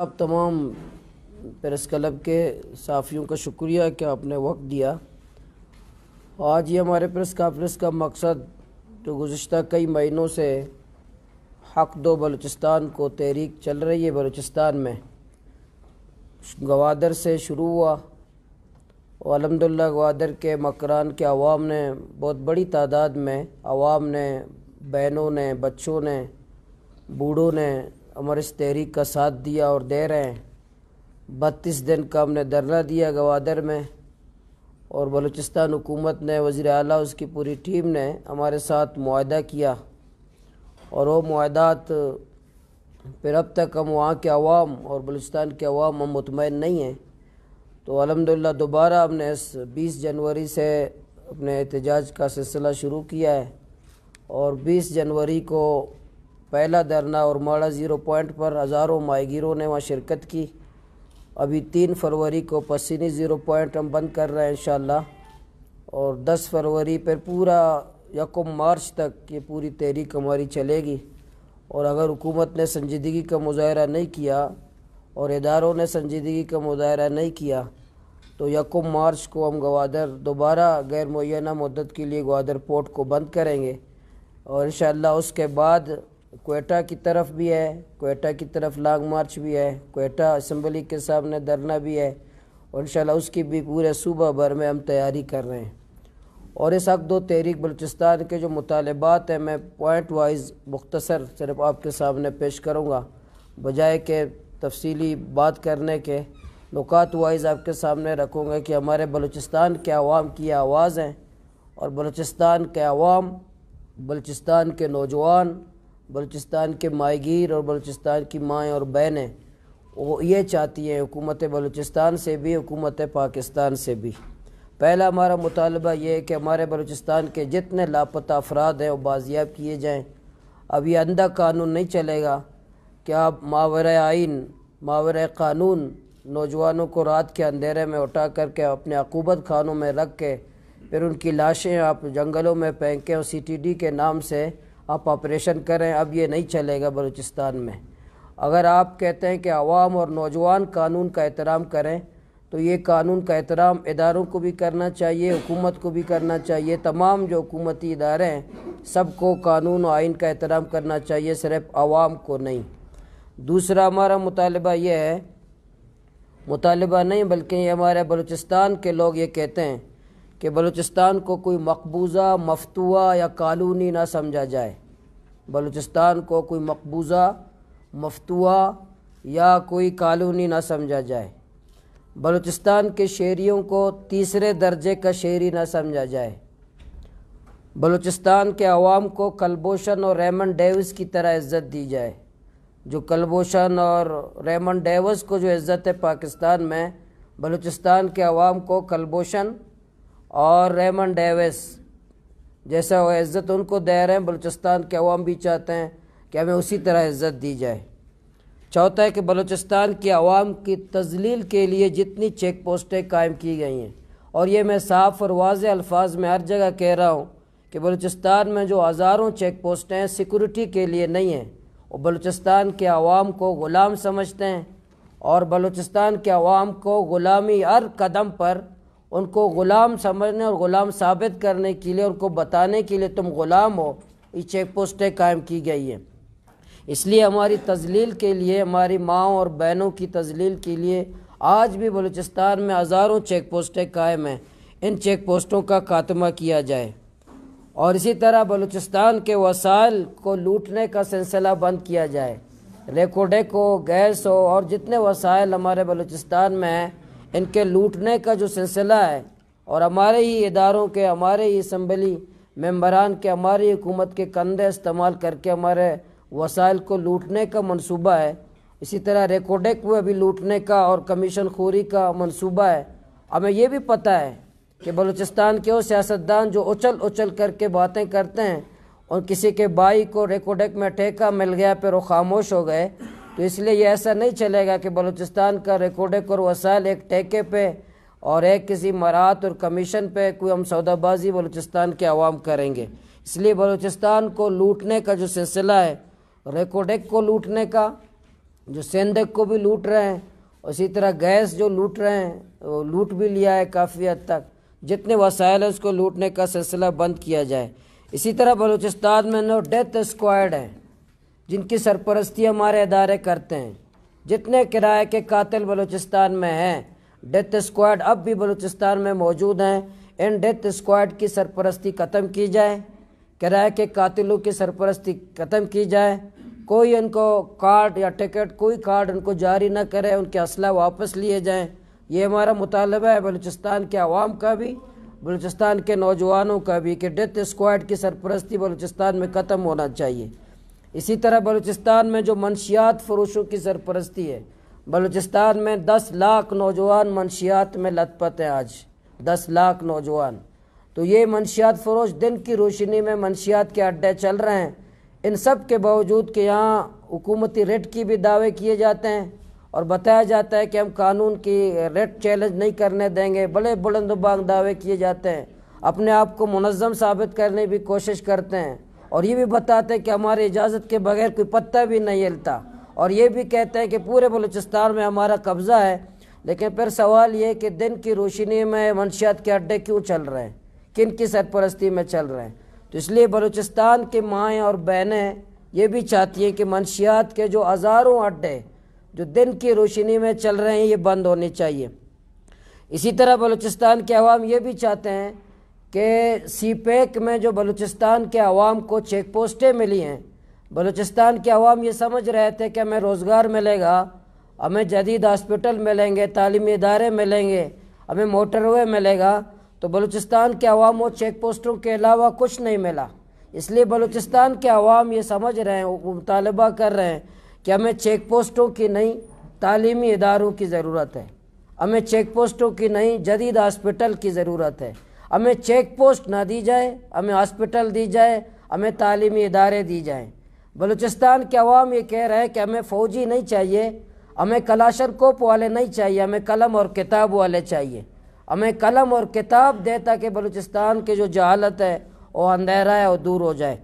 اب تمام press club کے صحافیوں کا شکریہ کہ آپ نے وقت دیا۔ آج یہ ہمارے پریس کانفرنس کا مقصد جو گزشتہ کئی مہینوں سے حق دو بلوچستان کو تحریک چل رہی ہے بلوچستان میں، گوادر سے شروع ہوا اور الحمدللہ گوادر کے مکران کے عوام نے بہت بڑی تعداد میں عوام نے، بہنوں نے، بچوں نے، بوڑھوں نے ہمارے اس تحریک کا ساتھ دیا اور دے رہے ہیں۔ 32 دن کا ہم نے دھرنا دیا گوادر میں، اور بلوچستان حکومت نے، وزیر اعلیٰ اس کی پوری ٹیم نے ہمارے ساتھ معاہدہ کیا، اور وہ معاہدات پھر اب تک ہم وہاں کے عوام اور بلوچستان کے عوام ہم مطمئن نہیں ہیں، تو الحمدللہ دوبارہ ہم نے اس 20 جنوری سے اپنے احتجاج کا سلسلہ شروع کیا ہے، اور 20 جنوری کو پہلا دھرنا اور ماڑا زیرو پوائنٹ پر ہزاروں ماہی گیروں نے وہاں شرکت کی۔ ابھی 3 فروری کو پسینی زیرو پوائنٹ ہم بند کر رہے ہیں انشاءاللہ، اور 10 فروری پھر پورا 1 مارچ تک یہ پوری تحریک ہماری چلے گی۔ اور اگر حکومت نے سنجیدگی کا مظاہرہ نہیں کیا اور اداروں نے سنجیدگی کا مظاہرہ نہیں کیا تو 1 مارچ کو ہم گوادر دوبارہ غیر معینہ مدت کے لیے گوادر پورٹ کو بند کریں گے، اور انشاءاللہ اس کے بعد کوئٹہ کی طرف بھی ہے، کوئٹہ کی طرف لانگ مارچ بھی ہے، کوئٹہ اسمبلی کے سامنے دھرنا بھی ہے، اور انشاءاللہ اس کی بھی پورے صوبہ بھر میں ہم تیاری کر رہے ہیں۔ اور اس حق دو تحریک بلوچستان کے جو مطالبات ہیں میں پوائنٹ وائز مختصر صرف آپ کے سامنے پیش کروں گا، بجائے کہ تفصیلی بات کرنے کے نکات وائز آپ کے سامنے رکھوں گا کہ ہمارے بلوچستان کے عوام کی آواز ہیں، اور بلوچستان کے عوام، بلوچستان کے نوجوان، بلوچستان کے ماہی گیر اور بلوچستان کی مائیں اور بہنیں وہ یہ چاہتی ہیں حکومت بلوچستان سے بھی، حکومت پاکستان سے بھی۔ پہلا ہمارا مطالبہ یہ ہے کہ ہمارے بلوچستان کے جتنے لاپتہ افراد ہیں وہ بازیاب کیے جائیں۔ اب یہ اندھا قانون نہیں چلے گا کہ آپ ماورائے آئین، ماورائے قانون نوجوانوں کو رات کے اندھیرے میں اٹھا کر کے اپنے عقوبت خانوں میں رکھ کے پھر ان کی لاشیں آپ جنگلوں میں پھینکیں اور CTD کے نام سے آپ آپریشن کریں۔ اب یہ نہیں چلے گا بلوچستان میں۔ اگر آپ کہتے ہیں کہ عوام اور نوجوان قانون کا احترام کریں تو یہ قانون کا احترام اداروں کو بھی کرنا چاہیے، حکومت کو بھی کرنا چاہیے، تمام جو حکومتی ادارے ہیں سب کو قانون و آئین کا احترام کرنا چاہیے، صرف عوام کو نہیں۔ دوسرا ہمارا مطالبہ یہ ہے، مطالبہ نہیں بلکہ یہ ہمارے بلوچستان کے لوگ یہ کہتے ہیں کہ بلوچستان کو کوئی مقبوضہ، مفتوحہ یا قانونی نہ سمجھا جائے، بلوچستان کو کوئی مقبوضہ، مفتوحہ یا کوئی قانونی نہ سمجھا جائے، بلوچستان کے شہریوں کو تیسرے درجے کا شہری نہ سمجھا جائے، بلوچستان کے عوام کو کلبھوشن اور ریمنڈ ڈیوس کی طرح عزت دی جائے۔ جو کلبھوشن اور ریمنڈ ڈیوس کو جو عزت ہے پاکستان میں، بلوچستان کے عوام کو کلبھوشن اور ریمنڈ ڈیوس جیسا وہ عزت ان کو دے رہے ہیں، بلوچستان کے عوام بھی چاہتے ہیں کہ ہمیں اسی طرح عزت دی جائے۔ چوتھا ہے کہ بلوچستان کے عوام کی تذلیل کے لیے جتنی چیک پوسٹیں قائم کی گئی ہیں، اور یہ میں صاف اور واضح الفاظ میں ہر جگہ کہہ رہا ہوں کہ بلوچستان میں جو ہزاروں چیک پوسٹیں ہیں سیکورٹی کے لیے نہیں ہیں، وہ بلوچستان کے عوام کو غلام سمجھتے ہیں، اور بلوچستان کے عوام کو غلامی ہر قدم پر ان کو غلام سمجھنے اور غلام ثابت کرنے کے لیے، ان کو بتانے کے لیے تم غلام ہو، یہ چیک پوسٹیں قائم کی گئی ہیں۔ اس لیے ہماری تذلیل کے لیے، ہماری ماؤں اور بہنوں کی تذلیل کے لیے آج بھی بلوچستان میں ہزاروں چیک پوسٹیں قائم ہیں، ان چیک پوسٹوں کا خاتمہ کیا جائے، اور اسی طرح بلوچستان کے وسائل کو لوٹنے کا سلسلہ بند کیا جائے۔ ریکوڈیک ہو، گیس ہو، اور جتنے وسائل ہمارے بلوچستان میں ہیں ان کے لوٹنے کا جو سلسلہ ہے، اور ہمارے ہی اداروں کے، ہمارے ہی اسمبلی ممبران کے، ہماری حکومت کے کندھے استعمال کر کے ہمارے وسائل کو لوٹنے کا منصوبہ ہے، اسی طرح ریکوڈیک میں بھی لوٹنے کا اور کمیشن خوری کا منصوبہ ہے۔ ہمیں یہ بھی پتہ ہے کہ بلوچستان کے وہ سیاستدان جو اچل کر کے باتیں کرتے ہیں، اور کسی کے بھائی کو ریکوڈیک میں ٹھیکہ مل گیا پھر وہ خاموش ہو گئے، تو اس لیے یہ ایسا نہیں چلے گا کہ بلوچستان کا ریکوڈیک اور وسائل ایک ٹھیکے پہ اور ایک کسی مراعات اور کمیشن پہ کوئی ہم سودا بازی بلوچستان کے عوام کریں گے۔ اس لیے بلوچستان کو لوٹنے کا جو سلسلہ ہے، ریکوڈیک کو لوٹنے کا، جو سیندک کو بھی لوٹ رہے ہیں، اسی طرح گیس جو لوٹ رہے ہیں وہ لوٹ بھی لیا ہے کافی حد تک، جتنے وسائل ہیں اس کو لوٹنے کا سلسلہ بند کیا جائے۔ اسی طرح بلوچستان میں ڈیتھ اسکواڈ ہیں جن کی سرپرستی ہمارے ادارے کرتے ہیں۔ جتنے کرائے کے قاتل بلوچستان میں ہیں، ڈیتھ اسکواڈ اب بھی بلوچستان میں موجود ہیں، ان ڈیتھ اسکواڈ کی سرپرستی ختم کی جائے، کرائے کے قاتلوں کی سرپرستی ختم کی جائے، کوئی ان کو کارڈ یا ٹکٹ کوئی کارڈ ان کو جاری نہ کرے، ان کے اسلحہ واپس لیے جائیں۔ یہ ہمارا مطالبہ ہے بلوچستان کے عوام کا بھی، بلوچستان کے نوجوانوں کا بھی، کہ ڈیتھ اسکواڈ کی سرپرستی بلوچستان میں ختم ہونا چاہیے۔ اسی طرح بلوچستان میں جو منشیات فروشوں کی سرپرستی ہے، بلوچستان میں 10 لاکھ نوجوان منشیات میں لت پت ہیں آج، 10 لاکھ نوجوان۔ تو یہ منشیات فروش دن کی روشنی میں منشیات کے اڈے چل رہے ہیں، ان سب کے باوجود کہ یہاں حکومتی ریٹ کی بھی دعوے کیے جاتے ہیں اور بتایا جاتا ہے کہ ہم قانون کی ریٹ چیلنج نہیں کرنے دیں گے، بڑے بلند و بانگ دعوے کیے جاتے ہیں، اپنے آپ کو منظم ثابت کرنے کی کوشش کرتے ہیں، اور یہ بھی بتاتے ہیں کہ ہماری اجازت کے بغیر کوئی پتہ بھی نہیں ہلتا، اور یہ بھی کہتے ہیں کہ پورے بلوچستان میں ہمارا قبضہ ہے۔ لیکن پھر سوال یہ کہ دن کی روشنی میں منشیات کے اڈے کیوں چل رہے ہیں، کن کی سرپرستی میں چل رہے ہیں؟ تو اس لیے بلوچستان کی مائیں اور بہنیں یہ بھی چاہتی ہیں کہ منشیات کے جو ہزاروں اڈے جو دن کی روشنی میں چل رہے ہیں یہ بند ہونے چاہیے۔ اسی طرح بلوچستان کے عوام یہ بھی چاہتے ہیں کہ سی پیک میں جو بلوچستان کے عوام کو چیک پوسٹیں ملی ہیں، بلوچستان کے عوام یہ سمجھ رہے تھے کہ ہمیں روزگار ملے گا، ہمیں جدید ہاسپٹل ملیں گے، تعلیمی ادارے ملیں گے، ہمیں موٹر وے ملے گا، تو بلوچستان کے عوام کو چیک پوسٹوں کے علاوہ کچھ نہیں ملا۔ اس لیے بلوچستان کے عوام یہ سمجھ رہے ہیں، مطالبہ کر رہے ہیں کہ ہمیں چیک پوسٹوں کی نہیں، تعلیمی اداروں کی ضرورت ہے، ہمیں چیک پوسٹوں کی نہیں، جدید ہاسپٹل کی ضرورت ہے۔ ہمیں چیک پوسٹ نہ دی جائے، ہمیں ہاسپٹل دی جائے، ہمیں تعلیمی ادارے دی جائیں۔ بلوچستان کے عوام یہ کہہ رہے ہیں کہ ہمیں فوجی نہیں چاہیے، ہمیں کلاشن کوپ والے نہیں چاہیے، ہمیں قلم اور کتاب والے چاہیے، ہمیں قلم اور کتاب دے تاکہ بلوچستان کی جو جہالت ہے وہ اندھیرا ہے وہ دور ہو جائے۔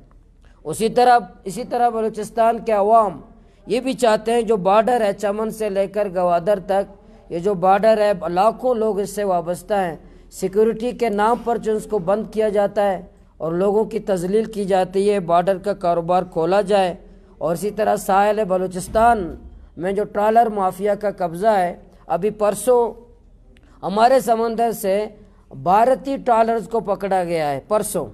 اسی طرح بلوچستان کے عوام یہ بھی چاہتے ہیں، جو بارڈر ہے چمن سے لے کر گوادر تک، یہ جو بارڈر ہے لاکھوں لوگ اس سے وابستہ ہیں، سیکورٹی کے نام پر جو اس کو بند کیا جاتا ہے اور لوگوں کی تذلیل کی جاتی ہے، بارڈر کا کاروبار کھولا جائے۔ اور اسی طرح ساحل بلوچستان میں جو ٹرالر مافیا کا قبضہ ہے، ابھی پرسوں ہمارے سمندر سے بھارتی ٹرالرز کو پکڑا گیا ہے، پرسوں۔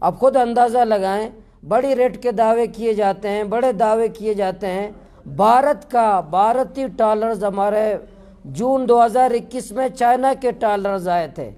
اب خود اندازہ لگائیں، بڑی ریٹ کے دعوے کیے جاتے ہیں، بڑے دعوے کیے جاتے ہیں، بھارتی ٹرالرز ہمارے جون 2021 میں چائنا کے ٹرالرز آئے تھے،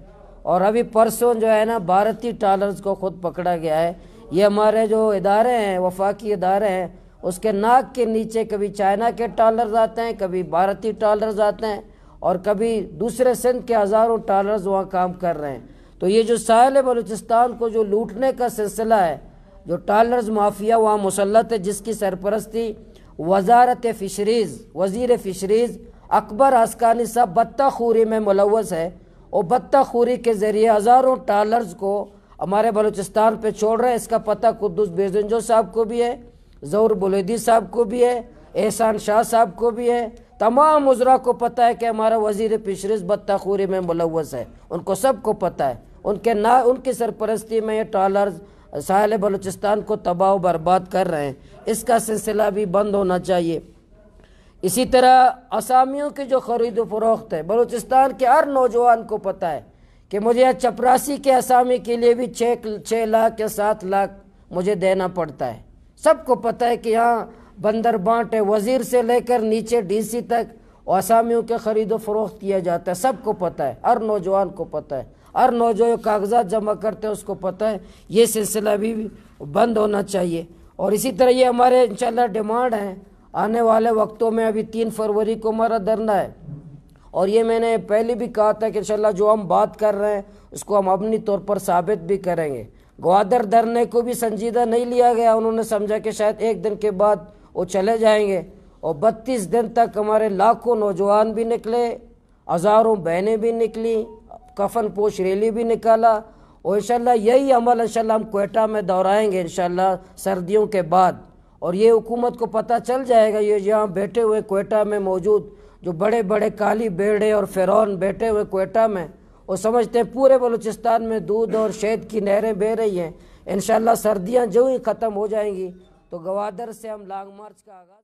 اور ابھی پرسوں جو ہے نا بھارتی ٹرالرز کو خود پکڑا گیا ہے۔ یہ ہمارے جو ادارے ہیں، وفاقی ادارے ہیں، اس کے ناک کے نیچے کبھی چائنا کے ٹرالرز آتے ہیں، کبھی بھارتی ٹرالرز آتے ہیں، اور کبھی دوسرے سندھ کے ہزاروں ٹرالرز وہاں کام کر رہے ہیں۔ تو یہ جو ساحل بلوچستان کو جو لوٹنے کا سلسلہ ہے، جو ٹرالرز مافیا وہاں مسلط ہے، جس کی سرپرستی وزیر فشریز اکبر حسکانی صاحب بطہ خوری میں ملوث ہے، اور بطہ خوری کے ذریعے ہزاروں ٹرالرز کو ہمارے بلوچستان پہ چھوڑ رہے ہیں۔ اس کا پتہ قدوس بیزنجو صاحب کو بھی ہے، ظہور بلیدی صاحب کو بھی ہے، احسان شاہ صاحب کو بھی ہے، تمام وزراء کو پتہ ہے کہ ہمارا وزیر فشریز بطہ خوری میں ملوث ہے، ان کو سب کو پتہ ہے۔ ان کی سرپرستی میں یہ ٹرالرز ساحل بلوچستان کو تباہ و برباد کر رہے ہیں، اس کا سلسلہ بھی بند ہونا چاہیے۔ اسی طرح اسامیوں کی جو خرید و فروخت ہے، بلوچستان کے ہر نوجوان کو پتہ ہے کہ مجھے چپراسی کے اسامی کے لیے بھی 6 لاکھ یا 7 لاکھ مجھے دینا پڑتا ہے۔ سب کو پتہ ہے کہ یہاں بندر بانٹ ہے، وزیر سے لے کر نیچے ڈی سی تک اسامیوں کے خرید و فروخت کیا جاتا ہے، سب کو پتہ ہے، ہر نوجوان کو پتہ ہے، ہر نوجوان کاغذات جمع کرتے ہیں اس کو پتہ ہے۔ یہ سلسلہ بھی بند ہونا چاہیے۔ اور اسی طرح یہ ہمارے انشاءاللہ ڈیمانڈ ہیں، آنے والے وقتوں میں ابھی 3 فروری کو ہمارا دھرنا ہے، اور یہ میں نے پہلے بھی کہا تھا کہ انشاءاللہ جو ہم بات کر رہے ہیں اس کو ہم اپنی طور پر ثابت بھی کریں گے۔ گوادر دھرنے کو بھی سنجیدہ نہیں لیا گیا، انہوں نے سمجھا کہ شاید 1 دن کے بعد وہ چلے جائیں گے، اور 32 دن تک ہمارے لاکھوں نوجوان بھی نکلے، ہزاروں بہنیں بھی نکلی، کفن پوش ریلی بھی نکالا، اور انشاءاللہ یہی عمل انشاءاللہ ہم کوئٹہ میں دہرائیں گے انشاءاللہ سردیوں کے بعد۔ اور یہ حکومت کو پتہ چل جائے گا، یہ یہاں بیٹھے ہوئے کوئٹہ میں موجود جو بڑے بڑے کالی بیڑے اور فرعون بیٹھے ہوئے کوئٹہ میں، وہ سمجھتے ہیں پورے بلوچستان میں دودھ اور شہد کی نہریں بہہ رہی ہیں۔ انشاءاللہ سردیاں جو ہی ختم ہو جائیں گی تو گوادر سے ہم لانگ مارچ کا آغاز